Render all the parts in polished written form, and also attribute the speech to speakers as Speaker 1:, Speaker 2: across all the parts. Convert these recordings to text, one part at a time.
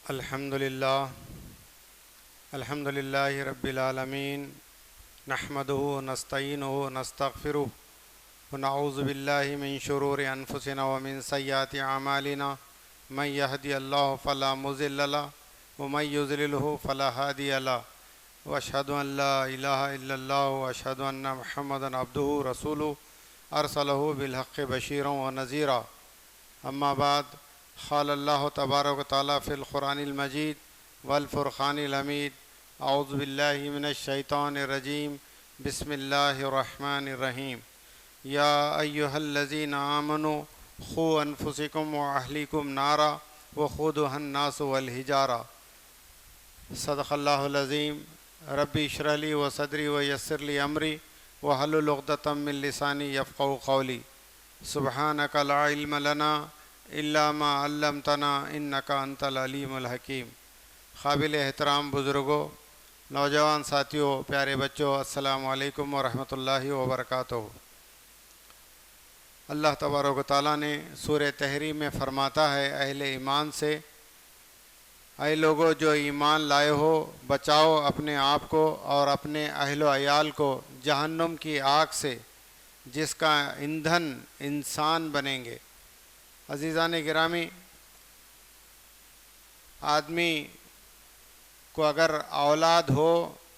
Speaker 1: الحمد للہ رب العالمین نحمده ونستعینه ونستغفره ونعوذ باللہ من شرور انفسنا ومن سیئات اعمالنا من یهدی اللہ فلا مضل له ومن یضلل فلا ہادی له واشهد ان لا الہ الا اللہ واشهد ان محمدا عبدہ رسولہ ارسلہ بالحق بشیرا ونذیرا اما بعد قال اللہ تبارک و تعالیٰ فی القرآن المجید والفرقان الحمید اعوذ باللہ من الشیطان الرجیم بسم اللہ الرحمن الرحیم یا ایہا الذین آمنوا قوا انفسکم واہلیکم نارا وقودها الناس والحجارہ صدق اللہ العظیم ربی اشرح لی وصدری ویسر لی امری واحلل عقدۃ من لسانی یفقہوا قولی سبحانک لا علم لنا الا ما علمتنا انک انت العلیم الحکیم۔ قابل احترام بزرگوں، نوجوان ساتھیوں، پیارے بچوں، السلام علیکم ورحمۃ اللہ وبرکاتہ۔ اللہ تبارک و تعالیٰ نے سورہ تحریم میں فرماتا ہے اہل ایمان سے، اے لوگو جو ایمان لائے ہو، بچاؤ اپنے آپ کو اور اپنے اہل و عیال کو جہنم کی آگ سے جس کا ایندھن انسان بنیں گے۔ عزیزان گرامی، آدمی کو اگر اولاد ہو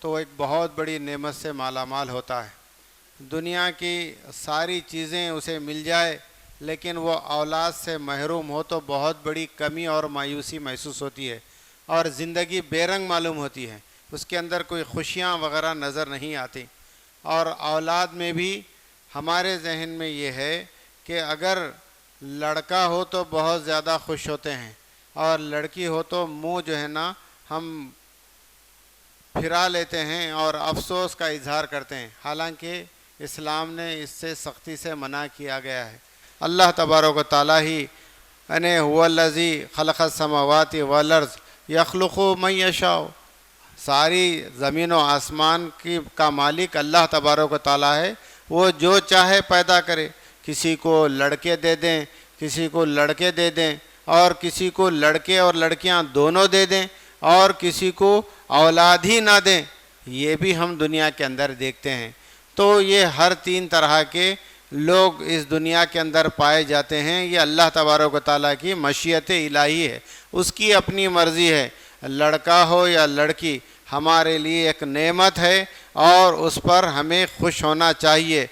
Speaker 1: تو وہ ایک بہت بڑی نعمت سے مالا مال ہوتا ہے۔ دنیا کی ساری چیزیں اسے مل جائے لیکن وہ اولاد سے محروم ہو تو بہت بڑی کمی اور مایوسی محسوس ہوتی ہے اور زندگی بے رنگ معلوم ہوتی ہے، اس کے اندر کوئی خوشیاں وغیرہ نظر نہیں آتی۔ اور اولاد میں بھی ہمارے ذہن میں یہ ہے کہ اگر لڑکا ہو تو بہت زیادہ خوش ہوتے ہیں اور لڑکی ہو تو منہ جو ہے نا ہم پھرا لیتے ہیں اور افسوس کا اظہار کرتے ہیں، حالانکہ اسلام نے اس سے سختی سے منع کیا گیا ہے۔ اللہ تبارک و تعالیٰ ہی هو الذی خلق السماوات والارض یخلق من یشاء، ساری زمین و آسمان کا مالک اللہ تبارک و تعالیٰ ہے، وہ جو چاہے پیدا کرے، کسی کو لڑکے دے دیں، کسی کو لڑکے دے دیں، اور کسی کو لڑکے اور لڑکیاں دونوں دے دیں، اور کسی کو اولاد ہی نہ دیں، یہ بھی ہم دنیا کے اندر دیکھتے ہیں۔ تو یہ ہر تین طرح کے لوگ اس دنیا کے اندر پائے جاتے ہیں، یہ اللہ تبارک و تعالیٰ کی مشیت الہی ہے، اس کی اپنی مرضی ہے۔ لڑکا ہو یا لڑکی ہمارے لیے ایک نعمت ہے اور اس پر ہمیں خوش ہونا چاہیے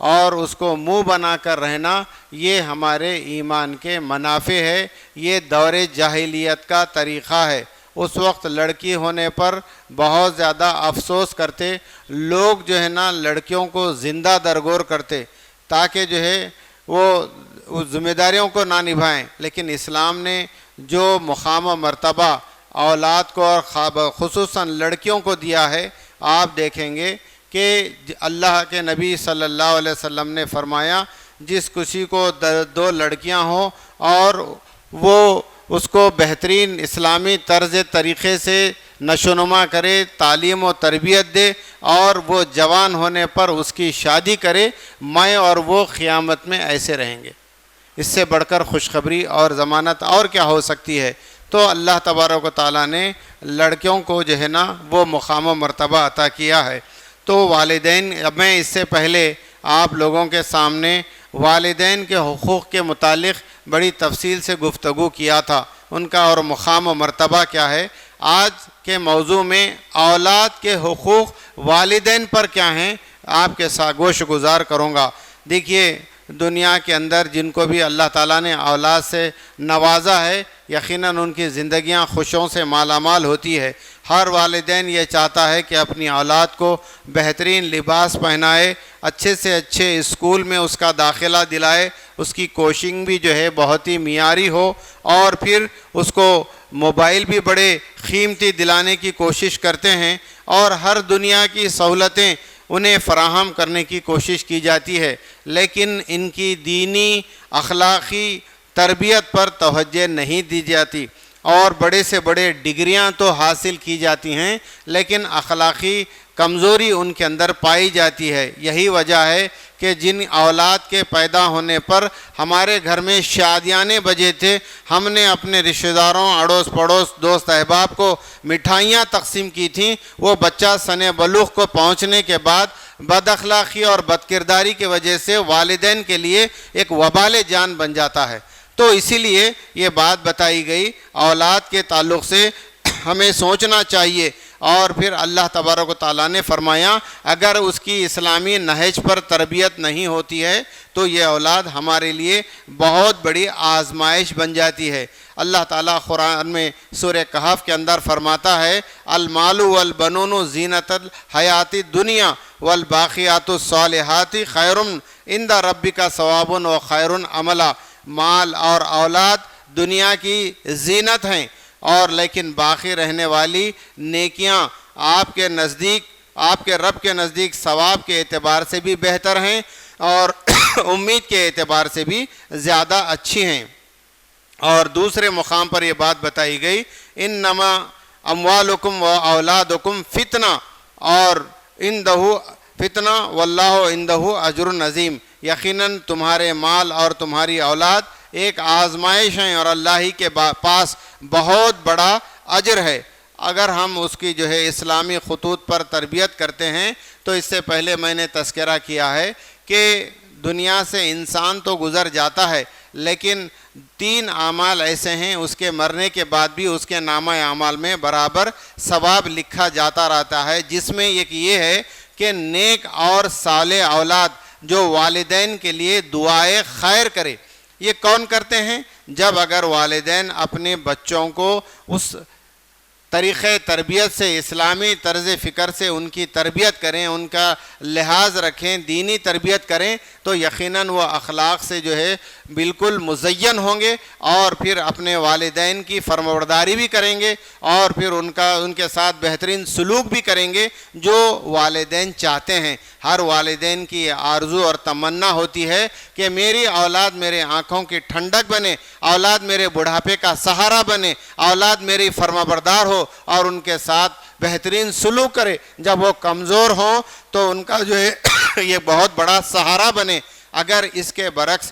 Speaker 1: اور اس کو منہ بنا کر رہنا، یہ ہمارے ایمان کے منافع ہے، یہ دور جاہلیت کا طریقہ ہے۔ اس وقت لڑکی ہونے پر بہت زیادہ افسوس کرتے لوگ، جو ہے نا لڑکیوں کو زندہ درگور کرتے تاکہ جو ہے وہ ذمہ داریوں کو نہ نبھائیں، لیکن اسلام نے جو مقام و مرتبہ اولاد کو اور خصوصاً لڑکیوں کو دیا ہے، آپ دیکھیں گے کہ اللہ کے نبی صلی اللہ علیہ وسلم نے فرمایا جس کسی کو دو لڑکیاں ہوں اور وہ اس کو بہترین اسلامی طرز طریقے سے نشوونما کرے، تعلیم و تربیت دے اور وہ جوان ہونے پر اس کی شادی کرے، میں اور وہ قیامت میں ایسے رہیں گے۔ اس سے بڑھ کر خوشخبری اور ضمانت اور کیا ہو سکتی ہے؟ تو اللہ تبارک و تعالیٰ نے لڑکیوں کو جو ہے نا وہ مقام و مرتبہ عطا کیا ہے۔ تو والدین، میں اس سے پہلے آپ لوگوں کے سامنے والدین کے حقوق کے متعلق بڑی تفصیل سے گفتگو کیا تھا، ان کا اور مقام و مرتبہ کیا ہے۔ آج کے موضوع میں اولاد کے حقوق والدین پر کیا ہیں، آپ کے ساتھ گوش گزار کروں گا۔ دیکھیے، دنیا کے اندر جن کو بھی اللہ تعالیٰ نے اولاد سے نوازا ہے، یقیناً ان کی زندگیاں خوشیوں سے مالا مال ہوتی ہے۔ ہر والدین یہ چاہتا ہے کہ اپنی اولاد کو بہترین لباس پہنائے، اچھے سے اچھے اسکول میں اس کا داخلہ دلائے، اس کی کوچنگ بھی جو ہے بہت ہی معیاری ہو، اور پھر اس کو موبائل بھی بڑے قیمتی دلانے کی کوشش کرتے ہیں، اور ہر دنیا کی سہولتیں انہیں فراہم کرنے کی کوشش کی جاتی ہے، لیکن ان کی دینی اخلاقی تربیت پر توجہ نہیں دی جاتی، اور بڑے سے بڑے ڈگریاں تو حاصل کی جاتی ہیں لیکن اخلاقی کمزوری ان کے اندر پائی جاتی ہے۔ یہی وجہ ہے کہ جن اولاد کے پیدا ہونے پر ہمارے گھر میں شادیانے بجے تھے، ہم نے اپنے رشتہ داروں، اڑوس پڑوس، دوست احباب کو مٹھائیاں تقسیم کی تھیں، وہ بچہ سن بلوغ کو پہنچنے کے بعد بد اخلاقی اور بد کرداری کی وجہ سے والدین کے لیے ایک وبال جان بن جاتا ہے۔ تو اسی لیے یہ بات بتائی گئی، اولاد کے تعلق سے ہمیں سوچنا چاہیے۔ اور پھر اللہ تبارک و تعالیٰ نے فرمایا اگر اس کی اسلامی نہج پر تربیت نہیں ہوتی ہے تو یہ اولاد ہمارے لیے بہت بڑی آزمائش بن جاتی ہے۔ اللہ تعالیٰ قرآن میں سورہ کہف کے اندر فرماتا ہے المال والبنون زینت الحیات الدنیا والباقیات الصالحات خیر عند ربک ثواب و خیر عملا۔ مال اور اولاد دنیا کی زینت ہیں، اور لیکن باقی رہنے والی نیکیاں آپ کے نزدیک، آپ کے رب کے نزدیک ثواب کے اعتبار سے بھی بہتر ہیں اور امید کے اعتبار سے بھی زیادہ اچھی ہیں۔ اور دوسرے مقام پر یہ بات بتائی گئی انما اموالکم و اولادکم فتنہ، اور عندہ فتنہ واللہ عندہ اجر عظیم، یقیناً تمہارے مال اور تمہاری اولاد ایک آزمائش ہیں اور اللہ ہی کے پاس بہت بڑا اجر ہے۔ اگر ہم اس کی جو ہے اسلامی خطوط پر تربیت کرتے ہیں تو اس سے پہلے میں نے تذکرہ کیا ہے کہ دنیا سے انسان تو گزر جاتا ہے، لیکن 3 اعمال ایسے ہیں اس کے مرنے کے بعد بھی اس کے نامہ اعمال میں برابر ثواب لکھا جاتا رہتا ہے، جس میں ایک یہ ہے کہ نیک اور صالح اولاد جو والدین کے لیے دعائے خیر کرے۔ یہ کون کرتے ہیں؟ جب اگر والدین اپنے بچوں کو اس طریقۂ تربیت سے، اسلامی طرز فکر سے ان کی تربیت کریں، ان کا لحاظ رکھیں، دینی تربیت کریں، تو یقیناً وہ اخلاق سے جو ہے بالکل مزین ہوں گے اور پھر اپنے والدین کی فرمانبرداری بھی کریں گے اور پھر ان کے ساتھ بہترین سلوک بھی کریں گے جو والدین چاہتے ہیں۔ ہر والدین کی آرزو اور تمنا ہوتی ہے کہ میری اولاد میرے آنکھوں کی ٹھنڈک بنے، اولاد میرے بڑھاپے کا سہارا بنے، اولاد میری فرمانبردار ہو اور ان کے ساتھ بہترین سلوک کرے۔ جب وہ کمزور ہوں تو ان کا جو ہے یہ بہت بڑا سہارا بنے۔ اگر اس کے برعکس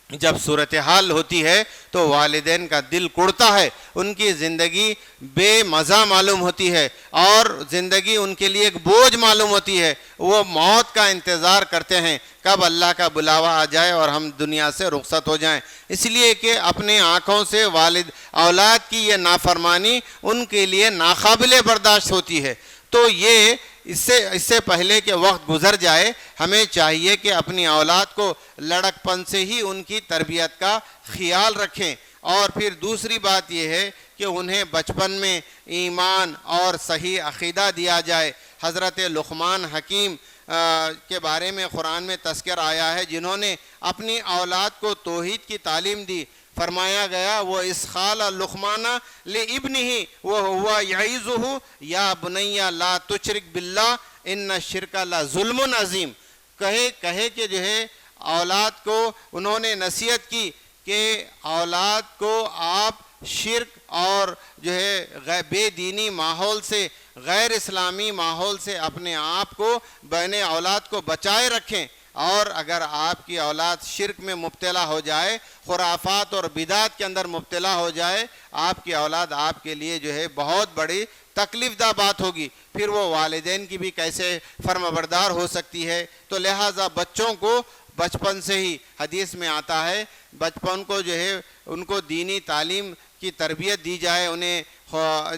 Speaker 1: جب صورتحال ہوتی ہے تو والدین کا دل کڑتا ہے، ان کی زندگی بے مزہ معلوم ہوتی ہے اور زندگی ان کے لیے ایک بوجھ معلوم ہوتی ہے۔ وہ موت کا انتظار کرتے ہیں کب اللہ کا بلاوا آ جائے اور ہم دنیا سے رخصت ہو جائیں، اس لیے کہ اپنے آنکھوں سے والد اولاد کی یہ نافرمانی ان کے لیے ناقابل برداشت ہوتی ہے۔ تو یہ اس سے پہلے کہ وقت گزر جائے ہمیں چاہیے کہ اپنی اولاد کو لڑکپن سے ہی ان کی تربیت کا خیال رکھیں۔ اور پھر دوسری بات یہ ہے کہ انہیں بچپن میں ایمان اور صحیح عقیدہ دیا جائے۔ حضرت لقمان حکیم کے بارے میں قرآن میں تذکر آیا ہے جنہوں نے اپنی اولاد کو توحید کی تعلیم دی۔ فرمایا گیا وہ اس قال لقمان لابنہ وہو یعظہ یا بنی لا تشرک باللہ ان الشرک لظلم عظیم، کہے کہ جو ہے اولاد کو انہوں نے نصیحت کی کہ اولاد کو آپ شرک اور جو ہے بے دینی ماحول سے، غیر اسلامی ماحول سے اپنے آپ کو بین اولاد کو بچائے رکھیں، اور اگر آپ کی اولاد شرک میں مبتلا ہو جائے، خرافات اور بدعات کے اندر مبتلا ہو جائے، آپ کی اولاد آپ کے لیے جو ہے بہت بڑی تکلیف دہ بات ہوگی، پھر وہ والدین کی بھی کیسے فرمانبردار ہو سکتی ہے۔ تو لہٰذا بچوں کو بچپن سے ہی، حدیث میں آتا ہے بچپن کو جو ہے ان کو دینی تعلیم کی تربیت دی جائے، انہیں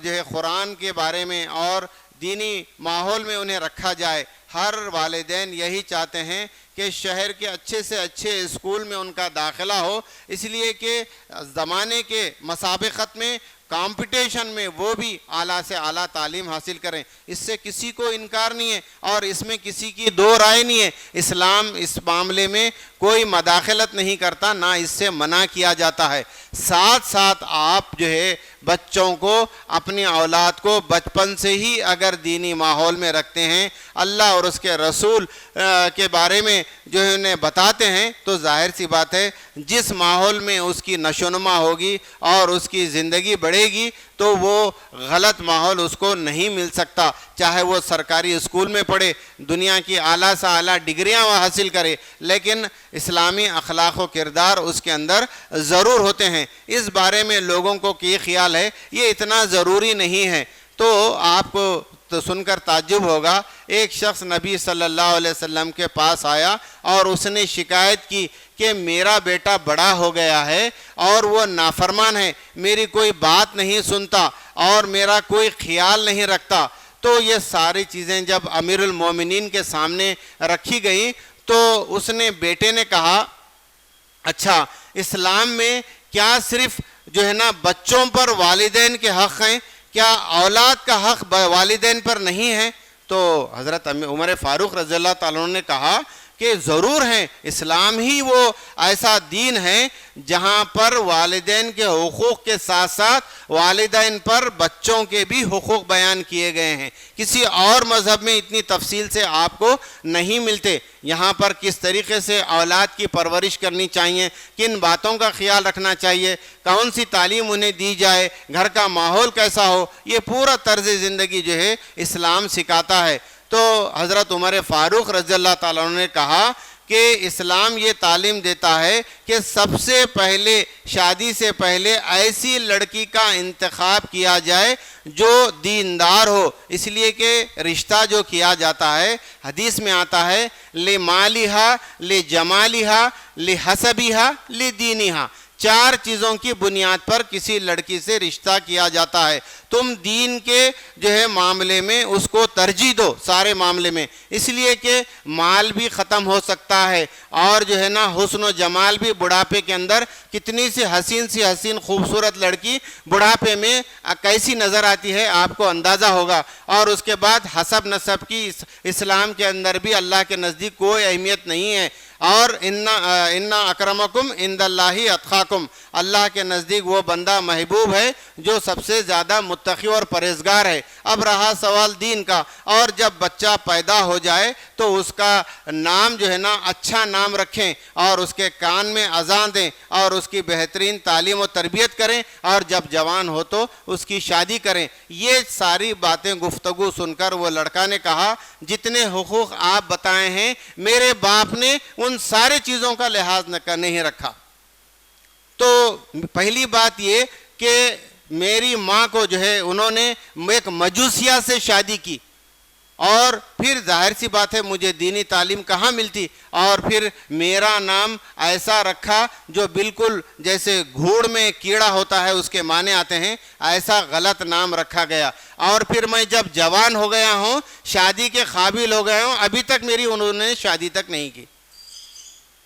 Speaker 1: جو ہے قرآن کے بارے میں اور دینی ماحول میں انہیں رکھا جائے۔ ہر والدین یہی چاہتے ہیں کہ شہر کے اچھے سے اچھے اسکول میں ان کا داخلہ ہو، اس لیے کہ زمانے کے مسابقت میں، کمپٹیشن میں وہ بھی اعلیٰ سے اعلیٰ تعلیم حاصل کریں۔ اس سے کسی کو انکار نہیں ہے اور اس میں کسی کی دو رائے نہیں ہے۔ اسلام اس معاملے میں کوئی مداخلت نہیں کرتا، نہ اس سے منع کیا جاتا ہے۔ ساتھ ساتھ آپ جو ہے بچوں کو، اپنی اولاد کو بچپن سے ہی اگر دینی ماحول میں رکھتے ہیں، اللہ اور اس کے رسول کے بارے میں جو انہیں بتاتے ہیں، تو ظاہر سی بات ہے جس ماحول میں اس کی نشوونما ہوگی اور اس کی زندگی بڑھے گی تو وہ غلط ماحول اس کو نہیں مل سکتا، چاہے وہ سرکاری اسکول میں پڑھے، دنیا کی اعلیٰ سے اعلیٰ ڈگریاں وہ حاصل کرے، لیکن اسلامی اخلاق و کردار اس کے اندر ضرور ہوتے ہیں۔ اس بارے میں لوگوں کو یہ خیال ہے یہ اتنا ضروری نہیں ہے، تو آپ کو تو سن کر تعجب ہوگا، ایک شخص نبی صلی اللہ علیہ وسلم کے پاس آیا اور اس نے شکایت کی کہ میرا بیٹا بڑا ہو گیا ہے اور وہ نافرمان ہے، میری کوئی بات نہیں سنتا اور میرا کوئی خیال نہیں رکھتا۔ تو یہ ساری چیزیں جب امیر المومنین کے سامنے رکھی گئیں تو اس نے بیٹے نے کہا، اچھا اسلام میں کیا صرف جو ہے نا بچوں پر والدین کے حق ہیں، کیا اولاد کا حق والدین پر نہیں ہے؟ تو حضرت عمر فاروق رضی اللہ تعالیٰ عنہ نے کہا کہ ضرور ہیں، اسلام ہی وہ ایسا دین ہے جہاں پر والدین کے حقوق کے ساتھ ساتھ والدین پر بچوں کے بھی حقوق بیان کیے گئے ہیں، کسی اور مذہب میں اتنی تفصیل سے آپ کو نہیں ملتے۔ یہاں پر کس طریقے سے اولاد کی پرورش کرنی چاہیے، کن باتوں کا خیال رکھنا چاہیے، کون سی تعلیم انہیں دی جائے، گھر کا ماحول کیسا ہو، یہ پورا طرز زندگی جو ہے اسلام سکھاتا ہے۔ تو حضرت عمر فاروق رضی اللہ تعالیٰ عنہ نے کہا کہ اسلام یہ تعلیم دیتا ہے کہ سب سے پہلے شادی سے پہلے ایسی لڑکی کا انتخاب کیا جائے جو دیندار ہو، اس لیے کہ رشتہ جو کیا جاتا ہے حدیث میں آتا ہے لِمَالِهَا لِجَمَالِهَا لِحَسَبِهَا لِدِينِهَا، چار چیزوں کی بنیاد پر کسی لڑکی سے رشتہ کیا جاتا ہے۔ تم دین کے جو ہے معاملے میں اس کو ترجیح دو سارے معاملے میں، اس لیے کہ مال بھی ختم ہو سکتا ہے اور جو ہے نا حسن و جمال بھی، بڑھاپے کے اندر کتنی سی حسین خوبصورت لڑکی بڑھاپے میں کیسی نظر آتی ہے آپ کو اندازہ ہوگا۔ اور اس کے بعد حسب نسب کی اسلام کے اندر بھی اللہ کے نزدیک کوئی اہمیت نہیں ہے، اور انا اکرمکم عند اللہ اتقاکم، اللہ کے نزدیک وہ بندہ محبوب ہے جو سب سے زیادہ متقی اور پرہیزگار ہے۔ اب رہا سوال دین کا، اور جب بچہ پیدا ہو جائے تو اس کا نام جو ہے نا اچھا نام رکھیں اور اس کے کان میں اذان دیں اور اس کی بہترین تعلیم و تربیت کریں، اور جب جوان ہو تو اس کی شادی کریں۔ یہ ساری باتیں گفتگو سن کر وہ لڑکا نے کہا جتنے حقوق آپ بتائے ہیں میرے باپ نے ان سارے چیزوں کا لحاظ نہیں رکھا۔ تو پہلی بات یہ کہ میری ماں کو جو ہے انہوں نے ایک مجوسیہ سے شادی کی، اور پھر ظاہر سی بات ہے مجھے دینی تعلیم کہاں ملتی، اور پھر میرا نام ایسا رکھا جو بالکل جیسے گھوڑ میں کیڑا ہوتا ہے اس کے معنی آتے ہیں، ایسا غلط نام رکھا گیا۔ اور پھر میں جب جوان ہو گیا ہوں، شادی کے قابل ہو گیا ہوں، ابھی تک میری انہوں نے شادی تک نہیں کی۔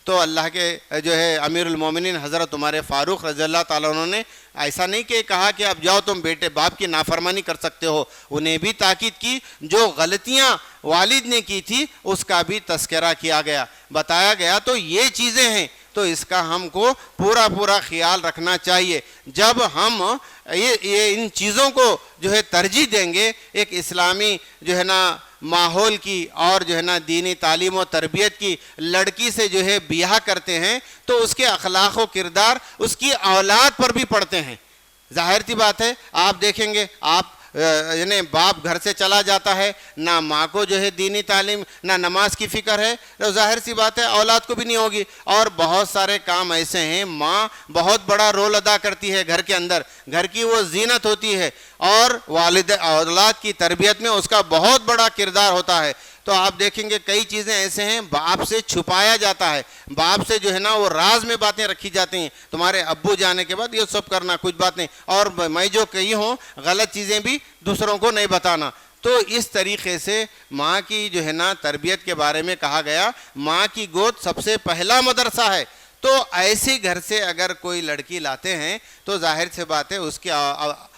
Speaker 1: تو اللہ کے جو ہے امیر المومنین حضرت عمر فاروق رضی اللہ تعالیٰ عنہ نے ایسا نہیں کہ کہا کہ اب جاؤ تم بیٹے باپ کی نافرمانی کر سکتے ہو، انہیں بھی تاکید کی، جو غلطیاں والد نے کی تھی اس کا بھی تذکرہ کیا گیا، بتایا گیا۔ تو یہ چیزیں ہیں، تو اس کا ہم کو پورا خیال رکھنا چاہیے۔ جب ہم یہ ان چیزوں کو جو ہے ترجیح دیں گے، ایک اسلامی جو ہے نا ماحول کی اور جو ہے نا دینی تعلیم و تربیت کی لڑکی سے جو ہے بیاہ کرتے ہیں تو اس کے اخلاق و کردار اس کی اولاد پر بھی پڑتے ہیں۔ ظاہر سی بات ہے، آپ دیکھیں گے آپ یعنی باپ گھر سے چلا جاتا ہے، نہ ماں کو جو ہے دینی تعلیم نہ نماز کی فکر ہے، تو ظاہر سی بات ہے اولاد کو بھی نہیں ہوگی۔ اور بہت سارے کام ایسے ہیں، ماں بہت بڑا رول ادا کرتی ہے گھر کے اندر، گھر کی وہ زینت ہوتی ہے، اور والد اولاد کی تربیت میں اس کا بہت بڑا کردار ہوتا ہے۔ تو آپ دیکھیں گے کئی چیزیں ایسے ہیں باپ سے چھپایا جاتا ہے، باپ سے جو ہے نا وہ راز میں باتیں رکھی جاتی ہیں، تمہارے ابو جانے کے بعد یہ سب کرنا، کچھ باتیں، اور میں جو کہی ہوں غلط چیزیں بھی دوسروں کو نہیں بتانا۔ تو اس طریقے سے ماں کی جو ہے نا تربیت کے بارے میں کہا گیا، ماں کی گود سب سے پہلا مدرسہ ہے۔ تو ایسے گھر سے اگر کوئی لڑکی لاتے ہیں تو ظاہر سے بات ہے اس کے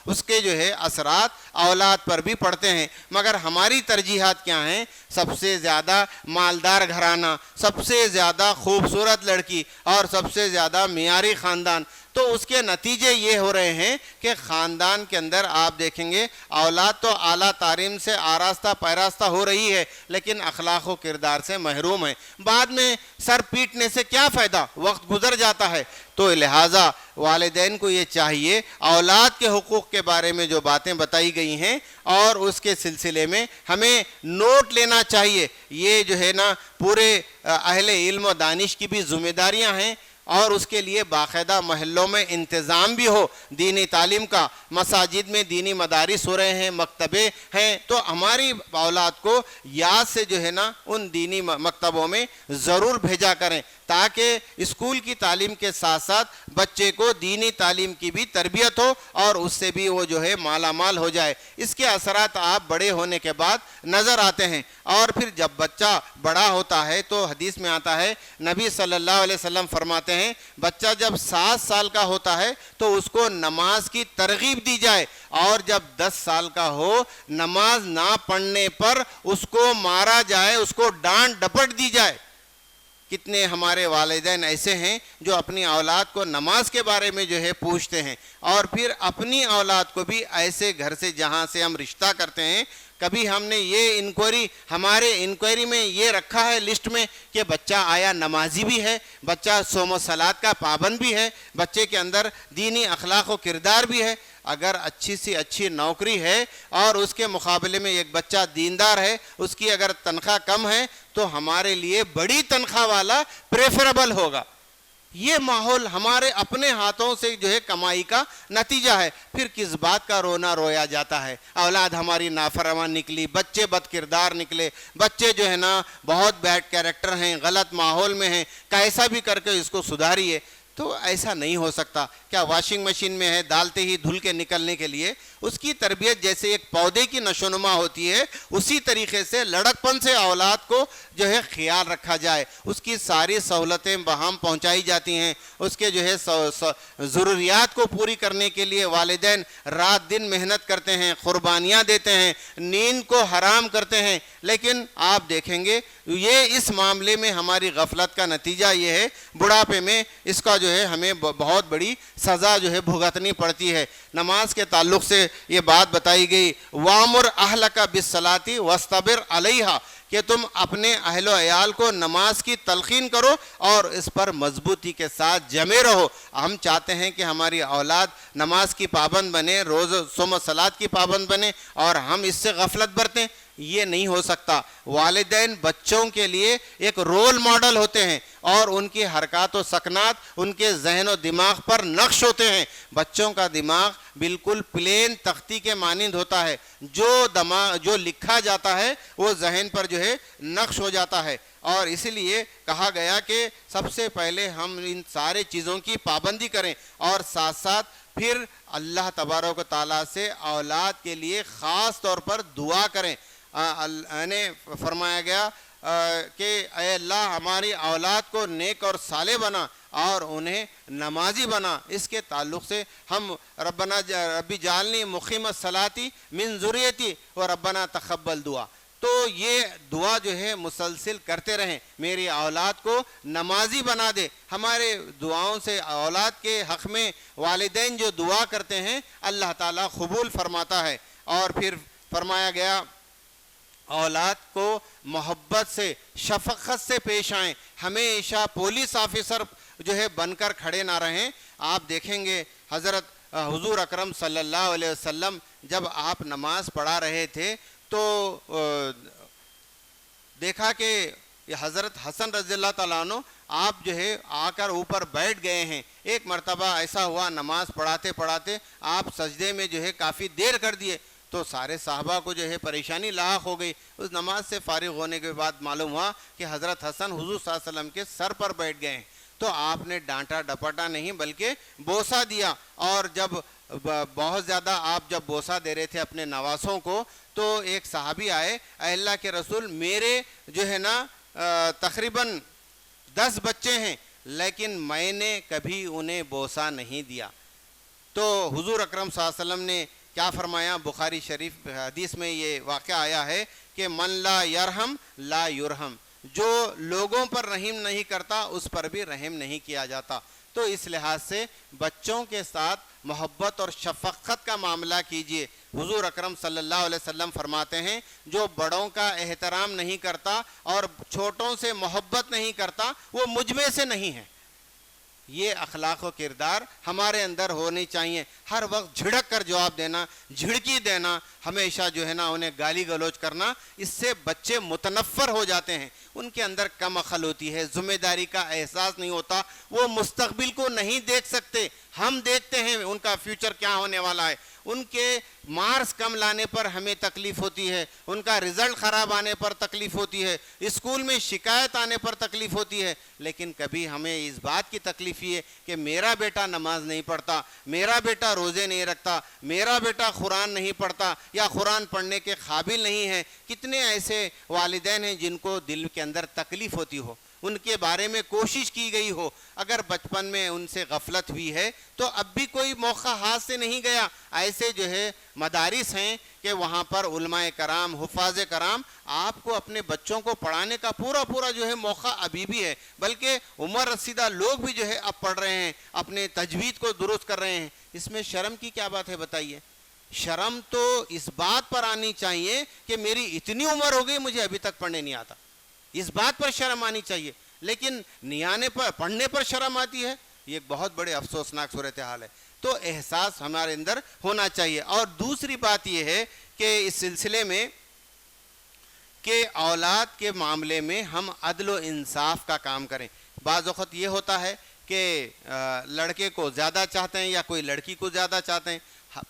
Speaker 1: اس کے جو ہے اثرات اولاد پر بھی پڑتے ہیں. مگر ہماری ترجیحات کیا ہیں؟ سب سے زیادہ مالدار گھرانہ، سب سے زیادہ خوبصورت لڑکی اور سب سے زیادہ معیاری خاندان. تو اس کے نتیجے یہ ہو رہے ہیں کہ خاندان کے اندر آپ دیکھیں گے اولاد تو اعلیٰ تعلیم سے آراستہ پیراستہ ہو رہی ہے لیکن اخلاق و کردار سے محروم ہے. بعد میں سر پیٹنے سے کیا فائدہ؟ وقت گزر جاتا ہے. تو لہٰذا والدین کو یہ چاہیے اولاد کے حقوق کے بارے میں جو باتیں بتائی گئی ہیں اور اس کے سلسلے میں ہمیں نوٹ لینا چاہیے. یہ جو ہے نا پورے اہل علم و دانش کی بھی ذمہ داریاں ہیں اور اس کے لیے باقاعدہ محلوں میں انتظام بھی ہو دینی تعلیم کا. مساجد میں دینی مدارس ہو رہے ہیں، مکتبے ہیں، تو ہماری اولاد کو یاد سے جو ہے نا ان دینی مکتبوں میں ضرور بھیجا کریں تاکہ اسکول کی تعلیم کے ساتھ ساتھ بچے کو دینی تعلیم کی بھی تربیت ہو اور اس سے بھی وہ جو ہے مالا مال ہو جائے. اس کے اثرات آپ بڑے ہونے کے بعد نظر آتے ہیں. اور پھر جب بچہ بڑا ہوتا ہے تو حدیث میں آتا ہے، نبی صلی اللہ علیہ وسلم فرماتے ہیں بچہ جب 7 سال کا ہوتا ہے تو اس کو نماز کی ترغیب دی جائے، اور جب 10 سال کا ہو نماز نہ پڑھنے پر اس کو مارا جائے، اس کو ڈانٹ ڈپٹ دی جائے. کتنے ہمارے والدین ایسے ہیں جو اپنی اولاد کو نماز کے بارے میں جو ہے پوچھتے ہیں، اور پھر اپنی اولاد کو بھی ایسے گھر سے جہاں سے ہم رشتہ کرتے ہیں، کبھی ہم نے یہ ہمارے انکوائری میں یہ رکھا ہے لسٹ میں کہ بچہ آیا نمازی بھی ہے، بچہ صوم و صلات کا پابند بھی ہے، بچے کے اندر دینی اخلاق و کردار بھی ہے. اگر اچھی سی اچھی نوکری ہے اور اس کے مقابلے میں ایک بچہ دیندار ہے، اس کی اگر تنخواہ کم ہے تو ہمارے لیے بڑی تنخواہ والا پریفریبل ہوگا. یہ ماحول ہمارے اپنے ہاتھوں سے جو ہے کمائی کا نتیجہ ہے. پھر کس بات کا رونا رویا جاتا ہے؟ اولاد ہماری نافرمان نکلی، بچے بد کردار نکلے، بچے جو ہے نا بہت بیڈ کیریکٹر ہیں، غلط ماحول میں ہیں، کیسا بھی کر کے اس کو سدھاریے. تو ایسا نہیں ہو سکتا. کیا واشنگ مشین میں ہے ڈالتے ہی دھل کے نکلنے کے لیے؟ اس کی تربیت جیسے ایک پودے کی نشوونما ہوتی ہے اسی طریقے سے لڑکپن سے اولاد کو جو ہے خیال رکھا جائے، اس کی ساری سہولتیں بہم پہنچائی جاتی ہیں، اس کے جو ہے ضروریات کو پوری کرنے کے لیے والدین رات دن محنت کرتے ہیں، قربانیاں دیتے ہیں، نیند کو حرام کرتے ہیں. لیکن آپ دیکھیں گے یہ اس معاملے میں ہماری غفلت کا نتیجہ یہ ہے بڑھاپے میں اس کا جو ہے ہمیں بہت بڑی سزا جو ہے بھگتنی پڑتی ہے. نماز کے تعلق سے یہ بات بتائی گئی، وَامُرْ أَهْلَكَ بِالصَّلَاةِ وَاسْتَبِرْ عَلَيْهَا، کہ تم اپنے اہل و عیال کو نماز کی تلقین کرو اور اس پر مضبوطی کے ساتھ جمے رہو. ہم چاہتے ہیں کہ ہماری اولاد نماز کی پابند بنے، روز صوم و صلات کی پابند بنے، اور ہم اس سے غفلت برتیں. یہ نہیں ہو سکتا. والدین بچوں کے لیے ایک رول ماڈل ہوتے ہیں اور ان کی حرکات و سکنات ان کے ذہن و دماغ پر نقش ہوتے ہیں. بچوں کا دماغ بالکل پلین تختی کے مانند ہوتا ہے، جو لکھا جاتا ہے وہ ذہن پر جو ہے نقش ہو جاتا ہے. اور اس لیے کہا گیا کہ سب سے پہلے ہم ان سارے چیزوں کی پابندی کریں اور ساتھ ساتھ پھر اللہ تبارک و تعالیٰ سے اولاد کے لیے خاص طور پر دعا کریں. نے فرمایا گیا کہ اے اللہ ہماری اولاد کو نیک اور صالح بنا اور انہیں نمازی بنا. اس کے تعلق سے ہم ربی جعلنی مقیم الصلاۃ من ذریتی و ربنا تقبل دعا، تو یہ دعا جو ہے مسلسل کرتے رہیں، میری اولاد کو نمازی بنا دے. ہمارے دعاؤں سے اولاد کے حق میں والدین جو دعا کرتے ہیں اللہ تعالیٰ قبول فرماتا ہے. اور پھر فرمایا گیا اولاد کو محبت سے شفقت سے پیش آئیں، ہمیشہ پولیس آفیسر جو ہے بن کر کھڑے نہ رہیں. آپ دیکھیں گے حضرت حضور اکرم صلی اللہ علیہ وسلم جب آپ نماز پڑھا رہے تھے تو دیکھا کہ حضرت حسن رضی اللہ تعالیٰ عنہ آپ جو ہے آ کر اوپر بیٹھ گئے ہیں. ایک مرتبہ ایسا ہوا نماز پڑھاتے پڑھاتے آپ سجدے میں جو ہے کافی دیر کر دیے تو سارے صحابہ کو جو ہے پریشانی لاحق ہو گئی. اس نماز سے فارغ ہونے کے بعد معلوم ہوا کہ حضرت حسن حضور صلی اللہ علیہ وسلم کے سر پر بیٹھ گئے ہیں. تو آپ نے ڈانٹا ڈپٹا نہیں بلکہ بوسہ دیا. اور جب بہت زیادہ آپ جب بوسہ دے رہے تھے اپنے نواسوں کو تو ایک صحابی آئے، اے اللہ کے رسول میرے جو ہے نا تقریباً 10 بچے ہیں لیکن میں نے کبھی انہیں بوسہ نہیں دیا. تو حضور اکرم صلی اللہ علیہ وسلم نے کیا فرمایا؟ بخاری شریف حدیث میں یہ واقعہ آیا ہے کہ من لا یرحم لا یرحم، جو لوگوں پر رحم نہیں کرتا اس پر بھی رحم نہیں کیا جاتا۔ تو اس لحاظ سے بچوں کے ساتھ محبت اور شفقت کا معاملہ کیجئے۔ حضور اکرم صلی اللہ علیہ وسلم فرماتے ہیں جو بڑوں کا احترام نہیں کرتا اور چھوٹوں سے محبت نہیں کرتا وہ مجھ میں سے نہیں ہے۔ یہ اخلاق و کردار ہمارے اندر ہونی چاہیے۔ ہر وقت جھڑک کر جواب دینا، جھڑکی دینا، ہمیشہ جو ہے نا انہیں گالی گلوچ کرنا، اس سے بچے متنفر ہو جاتے ہیں، ان کے اندر کم عقل ہوتی ہے، ذمہ داری کا احساس نہیں ہوتا، وہ مستقبل کو نہیں دیکھ سکتے۔ ہم دیکھتے ہیں ان کا فیوچر کیا ہونے والا ہے، ان کے مارکس کم لانے پر ہمیں تکلیف ہوتی ہے، ان کا رزلٹ خراب آنے پر تکلیف ہوتی ہے، اسکول میں شکایت آنے پر تکلیف ہوتی ہے، لیکن کبھی ہمیں اس بات کی تکلیف یہ ہے کہ میرا بیٹا نماز نہیں پڑھتا، میرا بیٹا روزے نہیں رکھتا، میرا بیٹا قرآن نہیں پڑھتا یا قرآن پڑھنے کے قابل نہیں ہے۔ کتنے ایسے والدین ہیں جن کو دل کے اندر تکلیف ہوتی ہو، ان کے بارے میں کوشش کی گئی ہو، اگر بچپن میں ان سے غفلت ہوئی ہے تو اب بھی کوئی موقع ہاتھ سے نہیں گیا۔ ایسے جو ہے مدارس ہیں کہ وہاں پر علماء کرام، حفاظ کرام آپ کو اپنے بچوں کو پڑھانے کا پورا جو ہے موقع ابھی بھی ہے، بلکہ عمر رسیدہ لوگ بھی جو ہے اب پڑھ رہے ہیں، اپنے تجوید کو درست کر رہے ہیں۔ اس میں شرم کی کیا بات ہے بتائیے؟ شرم تو اس بات پر آنی چاہیے کہ میری اتنی عمر ہو گئی مجھے ابھی تک پڑھنے نہیں آتا، اس بات پر شرم آنی چاہیے، لیکن نیانے پر پڑھنے پر شرم آتی ہے، یہ ایک بہت بڑے افسوسناک صورتحال ہے۔ تو احساس ہمارے اندر ہونا چاہیے۔ اور دوسری بات یہ ہے کہ اس سلسلے میں کہ اولاد کے معاملے میں ہم عدل و انصاف کا کام کریں۔ بعض وقت یہ ہوتا ہے کہ لڑکے کو زیادہ چاہتے ہیں یا کوئی لڑکی کو زیادہ چاہتے ہیں۔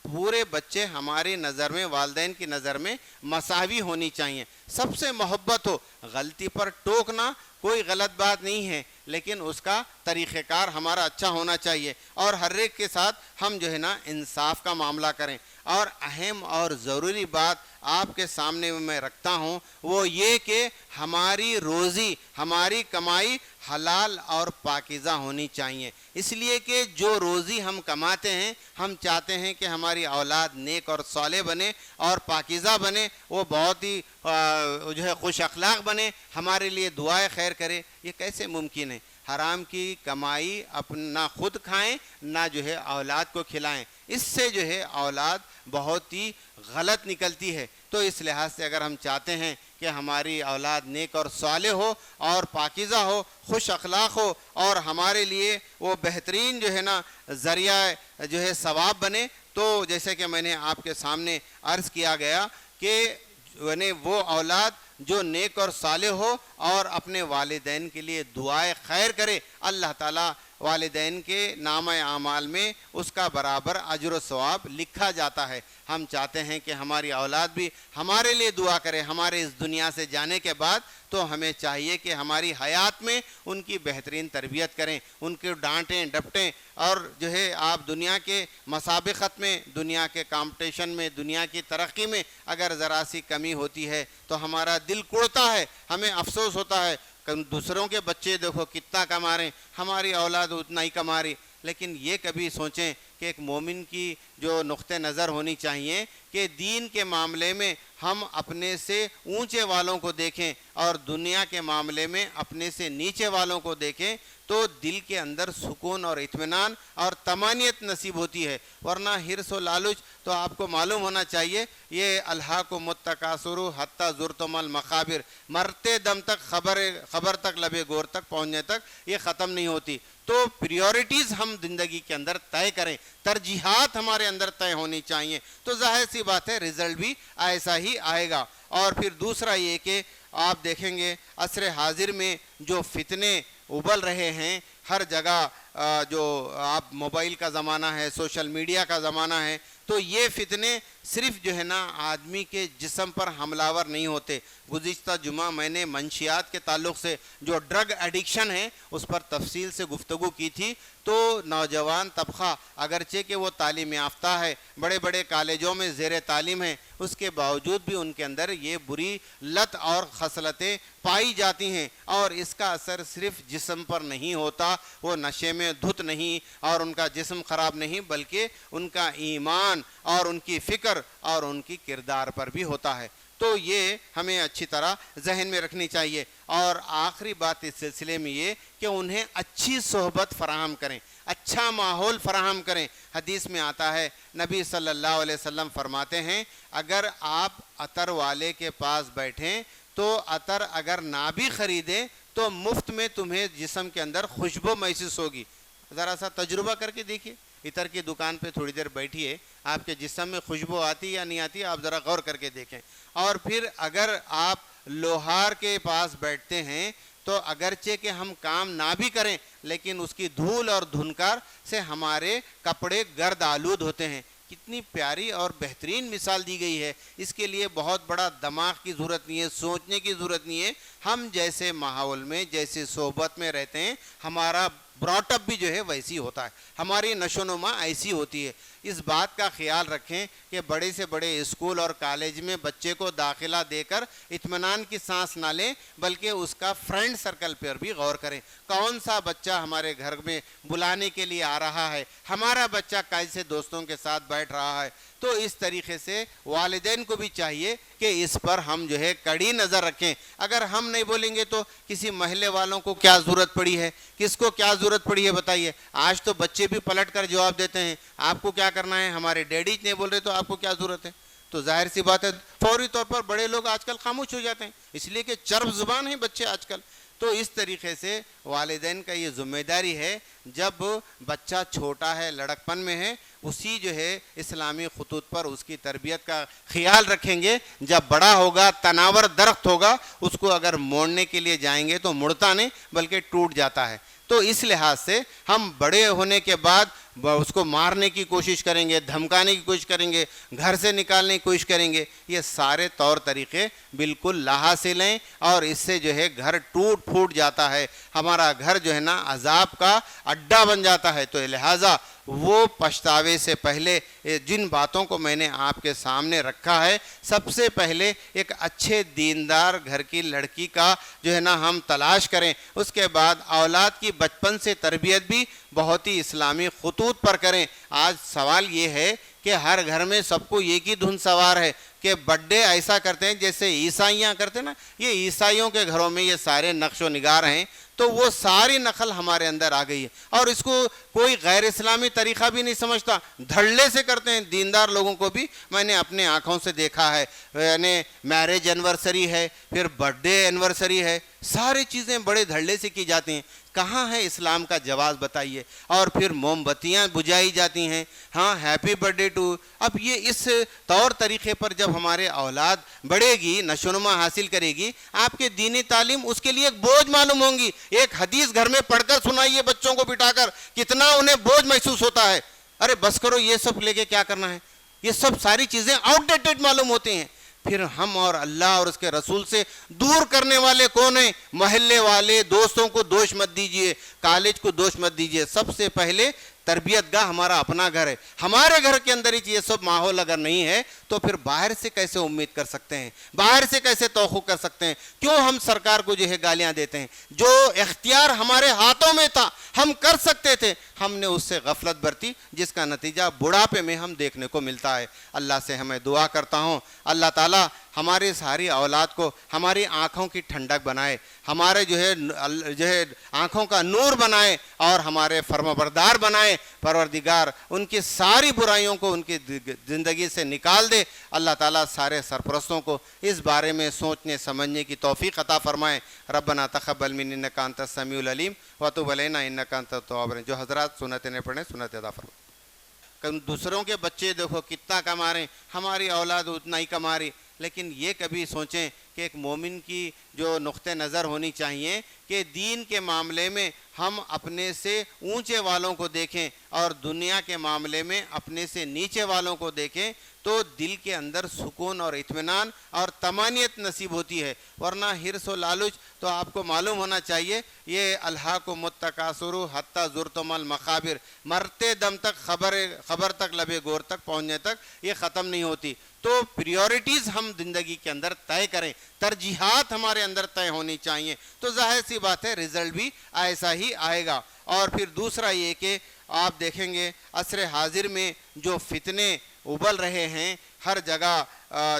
Speaker 1: پورے بچے ہماری نظر میں، والدین کی نظر میں مساوی ہونی چاہیے، سب سے محبت ہو۔ غلطی پر ٹوکنا کوئی غلط بات نہیں ہے، لیکن اس کا طریقہ کار ہمارا اچھا ہونا چاہیے، اور ہر ایک کے ساتھ ہم جو ہے نا انصاف کا معاملہ کریں۔ اور اہم اور ضروری بات آپ کے سامنے میں رکھتا ہوں وہ یہ کہ ہماری روزی، ہماری کمائی حلال اور پاکیزہ ہونی چاہیے، اس لیے کہ جو روزی ہم کماتے ہیں ہم چاہتے ہیں کہ ہماری اولاد نیک اور صالح بنے اور پاکیزہ بنے، وہ بہت ہی جو ہے خوش اخلاق بنے، ہمارے لیے دعائے خیر کرے۔ یہ کیسے ممکن ہے؟ حرام کی کمائی نہ خود کھائیں نہ جو ہے اولاد کو کھلائیں، اس سے جو ہے اولاد بہت ہی غلط نکلتی ہے۔ تو اس لحاظ سے اگر ہم چاہتے ہیں کہ ہماری اولاد نیک اور صالح ہو اور پاکیزہ ہو، خوش اخلاق ہو، اور ہمارے لیے وہ بہترین جو ہے نا ذریعہ جو ہے ثواب بنے، تو جیسے کہ میں نے آپ کے سامنے عرض کیا گیا کہ وہ اولاد جو نیک اور صالح ہو اور اپنے والدین کے لیے دعائے خیر کرے، اللہ تعالیٰ والدین کے نامہ اعمال میں اس کا برابر اجر و ثواب لکھا جاتا ہے۔ ہم چاہتے ہیں کہ ہماری اولاد بھی ہمارے لیے دعا کرے ہمارے اس دنیا سے جانے کے بعد، تو ہمیں چاہیے کہ ہماری حیات میں ان کی بہترین تربیت کریں، ان کو ڈانٹیں ڈپٹیں، اور جو ہے آپ دنیا کے مسابقت میں، دنیا کے کمپٹیشن میں، دنیا کی ترقی میں اگر ذرا سی کمی ہوتی ہے تو ہمارا دل کوڑتا ہے، ہمیں افسوس ہوتا ہے۔ دوسروں کے بچے دیکھو کتنا کما رہے ہیں، ہماری اولاد اتنا ہی کما رہی، لیکن یہ کبھی سوچیں کہ ایک مومن کی جو نقطہ نظر ہونی چاہیے کہ دین کے معاملے میں ہم اپنے سے اونچے والوں کو دیکھیں اور دنیا کے معاملے میں اپنے سے نیچے والوں کو دیکھیں، تو دل کے اندر سکون اور اطمینان اور طمانینت نصیب ہوتی ہے۔ ورنہ حرص و لالچ تو آپ کو معلوم ہونا چاہیے، یہ الہاکم التکاثر حتی زرتم المقابر، مرتے دم تک خبر تک، لبے گور تک پہنچنے تک یہ ختم نہیں ہوتی۔ تو پریورٹیز ہم زندگی کے اندر طے کریں، ترجیحات ہمارے اندر طے ہونی چاہیے، تو ظاہر سی بات ہے رزلٹ بھی ایسا ہی آئے گا۔ اور پھر دوسرا یہ کہ آپ دیکھیں گے عصر حاضر میں جو فتنے ابل رہے ہیں ہر جگہ، جو آپ موبائل کا زمانہ ہے، سوشل میڈیا کا زمانہ ہے، تو یہ فتنے صرف جو ہے نا آدمی کے جسم پر حملہ نہیں ہوتے. گزشتہ جمعہ میں نے منشیات کے تعلق سے جو ڈرگ ایڈکشن ہے اس پر تفصیل سے گفتگو کی تھی. تو نوجوان طبقہ اگرچہ کہ وہ تعلیم یافتہ ہے, بڑے بڑے کالجوں میں زیر تعلیم ہے, اس کے باوجود بھی ان کے اندر یہ بری لت اور خصلتیں پائی جاتی ہیں, اور اس کا اثر صرف جسم پر نہیں ہوتا, وہ نشے میں دھت نہیں اور ان کا جسم خراب نہیں, بلکہ ان کا ایمان اور ان کی فکر اور ان کی کردار پر بھی ہوتا ہے. تو یہ ہمیں اچھی طرح ذہن میں رکھنی چاہیے. اور آخری بات اس سلسلے میں یہ کہ انہیں اچھی صحبت فراہم کریں, اچھا ماحول فراہم کریں. حدیث میں آتا ہے, نبی صلی اللہ علیہ وسلم فرماتے ہیں, اگر آپ عطر والے کے پاس بیٹھیں تو عطر اگر نہ بھی خریدیں تو مفت میں تمہیں جسم کے اندر خوشبو محسوس ہوگی. ذرا سا تجربہ کر کے دیکھیے, عطر کی دکان پہ تھوڑی دیر بیٹھیے, آپ کے جسم میں خوشبو آتی یا نہیں آتی, آپ ذرا غور کر کے دیکھیں. اور پھر اگر آپ لوہار کے پاس بیٹھتے ہیں تو اگرچہ کہ ہم کام نہ بھی کریں لیکن اس کی دھول اور دھنکار سے ہمارے کپڑے گرد آلود ہوتے ہیں. کتنی پیاری اور بہترین مثال دی گئی ہے. اس کے لیے بہت بڑا دماغ کی ضرورت نہیں ہے, سوچنے کی ضرورت نہیں ہے. ہم جیسے ماحول میں, جیسے صحبت میں رہتے ہیں, ہمارا براٹ اپ بھی جو ہے ویسی ہوتا ہے, ہماری نشو و نما ایسی ہوتی ہے. اس بات کا خیال رکھیں کہ بڑے سے بڑے اسکول اور کالج میں بچے کو داخلہ دے کر اطمینان کی سانس نہ لیں, بلکہ اس کا فرینڈ سرکل پر بھی غور کریں. کون سا بچہ ہمارے گھر میں بلانے کے لیے آ رہا ہے, ہمارا بچہ کیسے دوستوں کے ساتھ بیٹھ رہا ہے. تو اس طریقے سے والدین کو بھی چاہیے کہ اس پر ہم جو ہے کڑی نظر رکھیں. اگر ہم نہیں بولیں گے تو کسی محلے والوں کو کیا ضرورت پڑی ہے, کس کو کیا ضرورت پڑی ہے بتائیے. آج تو بچے بھی پلٹ کر جواب دیتے ہیں, آپ کو کیا کرنا ہے, ہمارے ڈیڈی نہیں بول رہے تو آپ کو کیا ضرورت ہے. تو ظاہر سی بات ہے فوری طور پر بڑے لوگ آج کل خاموش ہو جاتے ہیں, اس لیے کہ چرب زبان ہیں بچے آج کل. تو اس طریقے سے والدین کا یہ ذمہ داری ہے, جب بچہ چھوٹا ہے, لڑکپن میں ہے, اسی جو ہے اسلامی خطوط پر اس کی تربیت کا خیال رکھیں گے. جب بڑا ہوگا, تناور درخت ہوگا, اس کو اگر موڑنے کے لیے جائیں گے تو مڑتا نہیں بلکہ ٹوٹ جاتا ہے. تو اس لحاظ سے ہم بڑے ہونے کے بعد اس کو مارنے کی کوشش کریں گے, دھمکانے کی کوشش کریں گے, گھر سے نکالنے کی کوشش کریں گے. یہ سارے طور طریقے بالکل لاحاصل ہیں, اور اس سے جو ہے گھر ٹوٹ پھوٹ جاتا ہے, ہمارا گھر جو ہے نا عذاب کا اڈا بن جاتا ہے. تو لہٰذا وہ پچھتاوے سے پہلے جن باتوں کو میں نے آپ کے سامنے رکھا ہے, سب سے پہلے ایک اچھے دیندار گھر کی لڑکی کا جو ہے نا ہم تلاش کریں. اس کے بعد اولاد کی بچپن سے تربیت بھی بہت ہی اسلامی خطوط پر کریں. آج سوال یہ ہے کہ ہر گھر میں سب کو ایک ہی دھن سوار ہے کہ برتھ ڈے ایسا کرتے ہیں جیسے عیسائیاں کرتے ہیں نا. یہ عیسائیوں کے گھروں میں یہ سارے نقش و نگار ہیں, تو وہ ساری نقل ہمارے اندر آ گئی ہے, اور اس کو کوئی غیر اسلامی طریقہ بھی نہیں سمجھتا, دھڑلے سے کرتے ہیں. دیندار لوگوں کو بھی میں نے اپنے آنکھوں سے دیکھا ہے, یعنی میرج اینیورسری ہے, پھر برتھ ڈے اینیورسری ہے, ساری چیزیں بڑے دھڑلے سے کی جاتی ہیں. کہاں ہے اسلام کا جواز بتائیے. اور پھر موم بتیاں بجھائی جاتی ہیں, ہاں ہیپی برتھ ڈے ٹو. اب یہ اس طور طریقے پر جب ہمارے اولاد بڑھے گی, نشو و نما حاصل کرے گی, آپ کے دینی تعلیم اس کے لیے ایک بوجھ معلوم ہوں گی. ایک حدیث گھر میں پڑھ کر سنائیے بچوں کو بٹھا کر, کتنا انہیں بوجھ محسوس ہوتا ہے. ارے بس کرو, یہ سب لے کے کیا کرنا ہے. یہ سب ساری چیزیں آؤٹ ڈیٹڈ معلوم ہوتی ہیں. پھر ہم اور اللہ اور اس کے رسول سے دور کرنے والے کون ہیں؟ محلے والے. دوستوں کو دوش مت دیجئے, کالج کو دوش مت دیجئے. سب سے پہلے تربیت گاہ ہمارا اپنا گھر ہے. ہمارے گھر کے اندر ہی یہ سب ماحول اگر نہیں ہے تو پھر باہر سے کیسے امید کر سکتے ہیں, باہر سے کیسے توقع کر سکتے ہیں. کیوں ہم سرکار کو جو ہے گالیاں دیتے ہیں؟ جو اختیار ہمارے ہاتھوں میں تھا, ہم کر سکتے تھے, ہم نے اس سے غفلت برتی, جس کا نتیجہ بڑھاپے میں ہم دیکھنے کو ملتا ہے. اللہ سے ہمیں دعا کرتا ہوں, اللہ تعالیٰ ہماری ساری اولاد کو ہماری آنکھوں کی ٹھنڈک بنائے, ہمارے جو ہے آنکھوں کا نور بنائے, اور ہمارے فرمانبردار بنائے. پروردگار ان کی ساری برائیوں کو ان کی زندگی سے نکال دے. اللہ تعالیٰ سارے سرپرستوں کو اس بارے میں سوچنے سمجھنے کی توفیق عطا فرمائے. ربنا تقبل منا انک انت السمیع العلیم وتب علینا انک انت التواب الرحیم. جو حضرات سنتیں نہیں پڑھیں, سنت ادا فرمائیں. دوسروں کے بچے دیکھو کتنا کما رہے ہیں, ہماری اولاد اتنا ہی کما رہی. لیکن یہ کبھی سوچیں کہ ایک مومن کی جو نقطہ نظر ہونی چاہیے کہ دین کے معاملے میں ہم اپنے سے اونچے والوں کو دیکھیں, اور دنیا کے معاملے میں اپنے سے نیچے والوں کو دیکھیں تو دل کے اندر سکون اور اطمینان اور طمانینت نصیب ہوتی ہے. ورنہ حرص و لالچ تو آپ کو معلوم ہونا چاہیے یہ الہاکم التکاثر حتی زرتم المقابر، مرتے دم تک خبر تک لبے گور تک پہنچنے تک یہ ختم نہیں ہوتی. تو پریورٹیز ہم زندگی کے اندر طے کریں، ترجیحات ہمارے اندر طے ہونی چاہیے، تو ظاہر سی بات ہے رزلٹ بھی ایسا ہی آئے گا. اور پھر دوسرا یہ کہ آپ دیکھیں گے عصر حاضر میں جو فتنے ابل رہے ہیں ہر جگہ،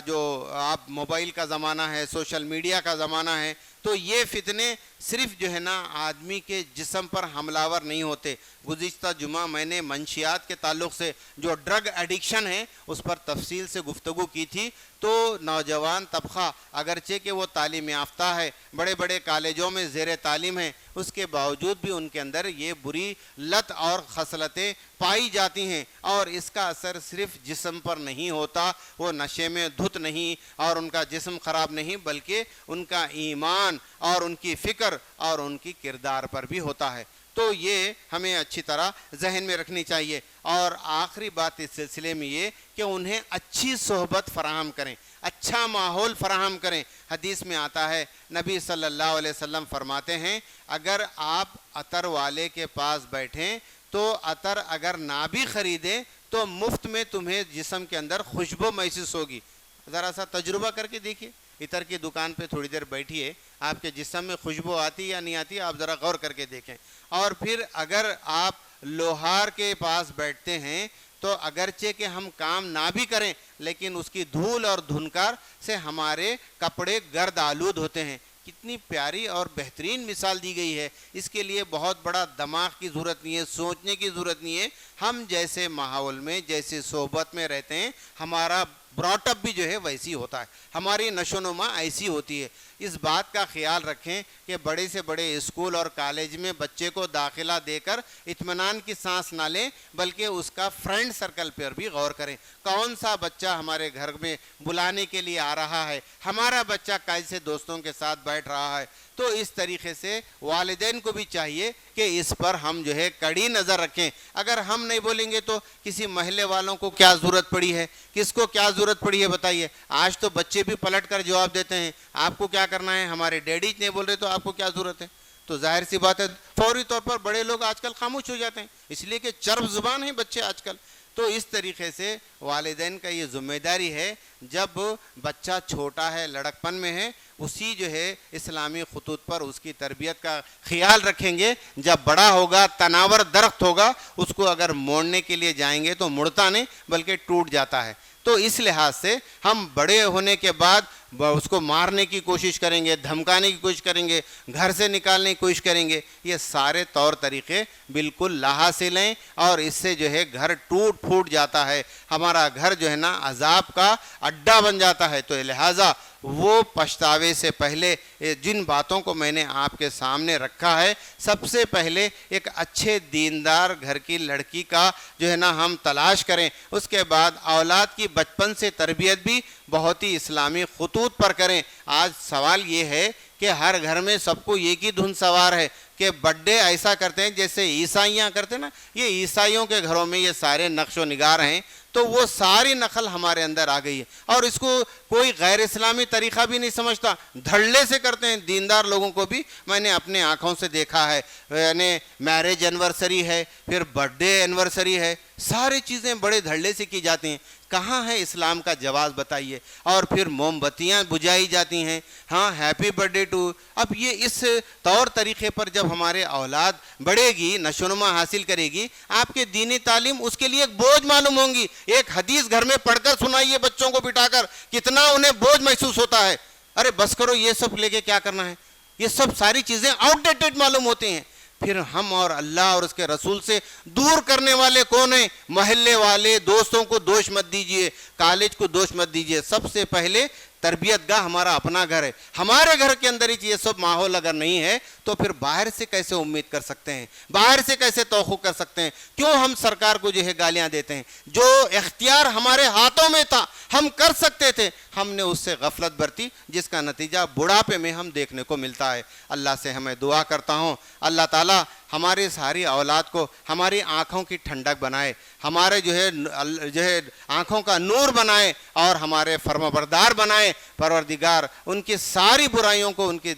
Speaker 1: جو آپ موبائل کا زمانہ ہے، سوشل میڈیا کا زمانہ ہے، تو یہ فتنے صرف جو ہے نا آدمی کے جسم پر حملہ نہیں ہوتے. گزشتہ جمعہ میں نے منشیات کے تعلق سے جو ڈرگ ایڈکشن ہے اس پر تفصیل سے گفتگو کی تھی. تو نوجوان طبقہ اگرچہ کہ وہ تعلیم یافتہ ہے، بڑے بڑے کالجوں میں زیر تعلیم ہے، اس کے باوجود بھی ان کے اندر یہ بری لت اور خصلتیں پائی جاتی ہیں، اور اس کا اثر صرف جسم پر نہیں ہوتا، وہ نشے میں دھت نہیں اور ان کا جسم خراب نہیں، بلکہ ان کا ایمان اور ان کی فکر اور ان کی کردار پر بھی ہوتا ہے. تو یہ ہمیں اچھی طرح ذہن میں رکھنی چاہیے. اور آخری بات اس سلسلے میں یہ کہ انہیں اچھی صحبت فراہم کریں، اچھا ماحول فراہم کریں. حدیث میں آتا ہے نبی صلی اللہ علیہ وسلم فرماتے ہیں اگر آپ عطر والے کے پاس بیٹھیں تو عطر اگر نہ بھی خریدیں تو مفت میں تمہیں جسم کے اندر خوشبو محسوس ہوگی. ذرا سا تجربہ کر کے دیکھیے، عطر کی دکان پہ تھوڑی دیر بیٹھیے، آپ کے جسم میں خوشبو آتی یا نہیں آتی آپ ذرا غور کر کے دیکھیں. اور پھر اگر آپ لوہار کے پاس بیٹھتے ہیں تو اگرچہ کہ ہم کام نہ بھی کریں لیکن اس کی دھول اور دھنکار سے ہمارے کپڑے گرد آلود ہوتے ہیں. کتنی پیاری اور بہترین مثال دی گئی ہے. اس کے لیے بہت بڑا دماغ کی ضرورت نہیں ہے، سوچنے کی ضرورت نہیں ہے. ہم جیسے ماحول میں جیسے صحبت میں رہتے ہیں ہمارا براٹ اپ بھی جو ہے ویسی ہوتا ہے، ہماری نشو و نما ایسی ہوتی ہے. اس بات کا خیال رکھیں کہ بڑے سے بڑے اسکول اور کالج میں بچے کو داخلہ دے کر اطمینان کی سانس نہ لیں بلکہ اس کا فرینڈ سرکل پر بھی غور کریں. کون سا بچہ ہمارے گھر میں بلانے کے لیے آ رہا ہے، ہمارا بچہ کیسے دوستوں کے ساتھ بیٹھ رہا ہے. تو اس طریقے سے والدین کو بھی چاہیے کہ اس پر ہم جو ہے کڑی نظر رکھیں. اگر ہم نہیں بولیں گے تو کسی محلے والوں کو کیا ضرورت پڑی ہے، کس کو کیا ضرورت پڑی ہے بتائیے. آج تو بچے بھی پلٹ کر جواب دیتے ہیں آپ کو کیا کرنا ہے، ہمارے ڈیڈی نہیں بول رہے تو آپ کو کیا ضرورت ہے. تو ظاہر سی بات ہے فوری طور پر بڑے لوگ آج کل خاموش ہو جاتے ہیں، اس لیے کہ چرب زبان ہیں بچے آج کل. تو اس طریقے سے والدین کا یہ ذمہ داری ہے جب بچہ چھوٹا ہے، لڑکپن میں ہے، اسی جو ہے اسلامی خطوط پر اس کی تربیت کا خیال رکھیں گے. جب بڑا ہوگا تناور درخت ہوگا اس کو اگر موڑنے کے لیے جائیں گے تو مڑتا نہیں بلکہ ٹوٹ جاتا ہے. تو اس لحاظ سے ہم بڑے ہونے کے بعد اس کو مارنے کی کوشش کریں گے، دھمکانے کی کوشش کریں گے، گھر سے نکالنے کی کوشش کریں گے. یہ سارے طور طریقے بالکل لاہا سے لیں اور اس سے جو ہے گھر ٹوٹ پھوٹ جاتا ہے، ہمارا گھر جو ہے نا عذاب کا اڈا بن جاتا ہے. تو لہٰذا وہ پچھتاوے سے پہلے جن باتوں کو میں نے آپ کے سامنے رکھا ہے، سب سے پہلے ایک اچھے دیندار گھر کی لڑکی کا جو ہے نا ہم تلاش کریں. اس کے بعد اولاد کی بچپن سے تربیت بھی بہت ہی اسلامی خطوط پر کریں. آج سوال یہ ہے کہ ہر گھر میں سب کو ایک ہی دھن سوار ہے کہ برتھ ڈے ایسا کرتے ہیں جیسے عیسائیاں کرتے ہیں نا. یہ عیسائیوں کے گھروں میں یہ سارے نقش و نگار ہیں، تو وہ ساری نقل ہمارے اندر آ گئی ہے اور اس کو کوئی غیر اسلامی طریقہ بھی نہیں سمجھتا، دھڑلے سے کرتے ہیں. دیندار لوگوں کو بھی میں نے اپنے آنکھوں سے دیکھا ہے، یعنی میرج اینیورسری ہے، پھر برتھ ڈے اینیورسری ہے، ساری چیزیں بڑے دھڑلے سے کی جاتی ہیں. کہاں ہے اسلام کا جواز بتائیے. اور پھر موم بتیاں بجھائی جاتی ہیں، ہاں ہیپی برتھ ڈے ٹو. اب یہ اس طور طریقے پر جب ہمارے اولاد بڑھے گی، نشو و نما حاصل کرے گی، آپ کے دینی تعلیم اس کے لیے ایک بوجھ معلوم ہوں گی. ایک حدیث گھر میں پڑھ کر سنائیے بچوں کو بٹھا کر، کتنا انہیں بوجھ محسوس ہوتا ہے. ارے بس کرو، یہ سب لے کے کیا کرنا ہے. یہ سب ساری چیزیں آؤٹ ڈیٹڈ معلوم ہوتی ہیں. پھر ہم اور اللہ اور اس کے رسول سے دور کرنے والے کون ہیں؟ محلے والے. دوستوں کو دوش مت دیجئے، کالج کو دوش مت دیجئے. سب سے پہلے تربیت گاہ ہمارا اپنا گھر ہے. ہمارے گھر کے اندر ہی یہ سب ماحول اگر نہیں ہے تو پھر باہر سے کیسے امید کر سکتے ہیں، باہر سے کیسے توقع کر سکتے ہیں؟ کیوں ہم سرکار کو جو ہے گالیاں دیتے ہیں؟ جو اختیار ہمارے ہاتھوں میں تھا، ہم کر سکتے تھے، ہم نے اس سے غفلت برتی جس کا نتیجہ بڑھاپے میں ہم دیکھنے کو ملتا ہے. اللہ سے ہمیں دعا کرتا ہوں اللہ تعالیٰ ہماری ساری اولاد کو ہماری آنکھوں کی ٹھنڈک بنائے، ہمارے جو ہے آنکھوں کا نور بنائے اور ہمارے فرمانبردار بنائے۔ پروردگار ان کی ساری برائیوں کو ان کی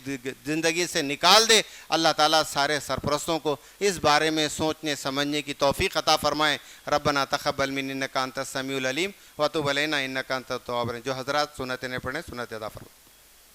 Speaker 1: زندگی سے نکال دے۔ اللہ تعالیٰ سارے سرپرستوں کو اس بارے میں سوچنے سمجھنے کی توفیق عطا فرمائے۔ ربنا تقبل منا انک انت السمیع العلیم وتب علینا انک انت التواب الرحیم۔ جو حضرات سنتیں نے پڑھیں سنت ادا فرمائیں۔